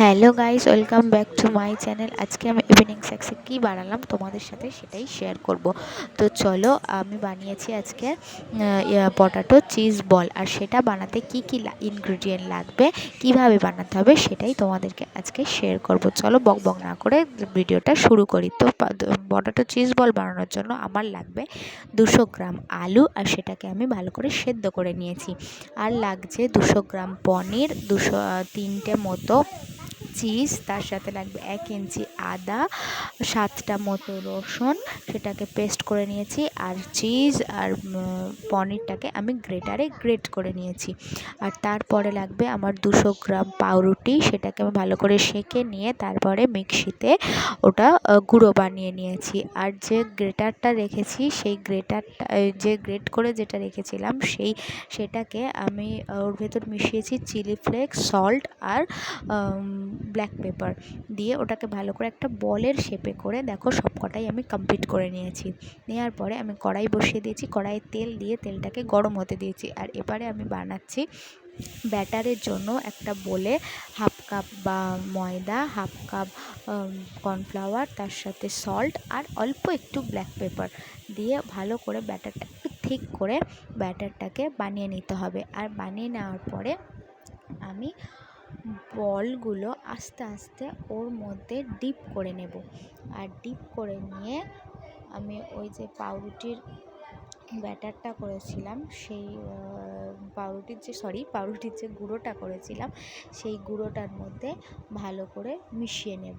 Hello guys, welcome back to my channel. আজকে আমি evening স্ন্যাক্সে কী বানালাম তোমাদের সাথে সেটাই শেয়ার করব। তো চলো, আমি বানিয়েছি আজকে পটাটো চিজ বল। আর সেটা বানাতে কি কি ইনগ্রিডিয়েন্ট লাগবে, কিভাবে বানাতে হবে, সেটাই তোমাদেরকে আজকে শেয়ার করব। চলো বক বক না করে ভিডিওটা শুরু করি। তো পটাটো চিজ বল বানানোর জন্য আমার লাগবে 200 গ্রাম আলু, আর সেটাকে আমি ভালো করে সেদ্ধ করে নিয়েছি। আর লাগছে 200 গ্রাম পনির, 3টে মতো চিজ, তার সাথে লাগবে 1 ইঞ্চি আদা, 7টা মতো রসুন, সেটাকে পেস্ট করে নিয়েছি। আর চিজ আর পনিরটাকে আমি গ্রেটারে গ্রেট করে নিয়েছি। আর তারপরে লাগবে আমার 200 গ্রাম পাউরুটি, সেটাকে আমি ভালো করে সেঁকে নিয়ে তারপরে মিক্সিতে ওটা গুঁড়ো বানিয়ে নিয়েছি। আর যে গ্রেটারটা রেখেছি, সেই গ্রেটারটা যে গ্রেট করে যেটা রেখেছিলাম সেটাকে আমি ওর ভেতর মিশিয়েছি চিলি ফ্লেক্স, সল্ট আর ব্ল্যাক পেপার দিয়ে ওটাকে ভালো করে একটা বলের শেপে করে দেখো সবকটাই আমি কমপ্লিট করে নিয়েছি। নেওয়ার পরে আমি কড়াই বসিয়ে দিয়েছি, কড়াইয়ে তেল দিয়ে তেলটাকে গরম হতে দিয়েছি। আর এবারে আমি বানাচ্ছি ব্যাটারের জন্য একটা বলে হাফ কাপ বা ময়দা, হাফ কাপ কর্নফ্লাওয়ার, তার সাথে সল্ট আর অল্প একটু ব্ল্যাক পেপার দিয়ে ভালো করে ব্যাটারটা একটু থিক করে ব্যাটারটাকে বানিয়ে নিতে হবে। আর বানিয়ে নেওয়ার পরে আমি বলগুলো আস্তে আস্তে ওর মধ্যে ডিপ করে নেব। আর ডিপ করে নিয়ে আমি ওই যে পাউরুটির ব্যাটারটা করেছিলাম, সেই পাউরুটির যে গুঁড়োটা করেছিলাম, সেই গুঁড়োটার মধ্যে ভালো করে মিশিয়ে নেব।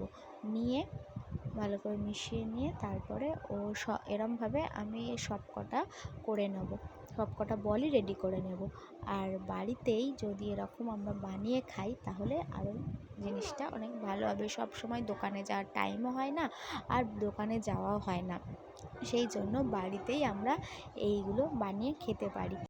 ভালো করে মিশিয়ে নিয়ে তারপরে এরমভাবে আমি সবকটা করে নেব, সবকটা বলই রেডি করে নেব। আর বাড়িতেই যদি এরকম আমরা বানিয়ে খাই তাহলে আরও জিনিসটা অনেক ভালো হবে। সব সময় দোকানে যাওয়ার টাইমও হয় না, আর দোকানে যাওয়াও হয় না, সেই জন্য বাড়িতেই আমরা এইগুলো বানিয়ে খেতে পারি।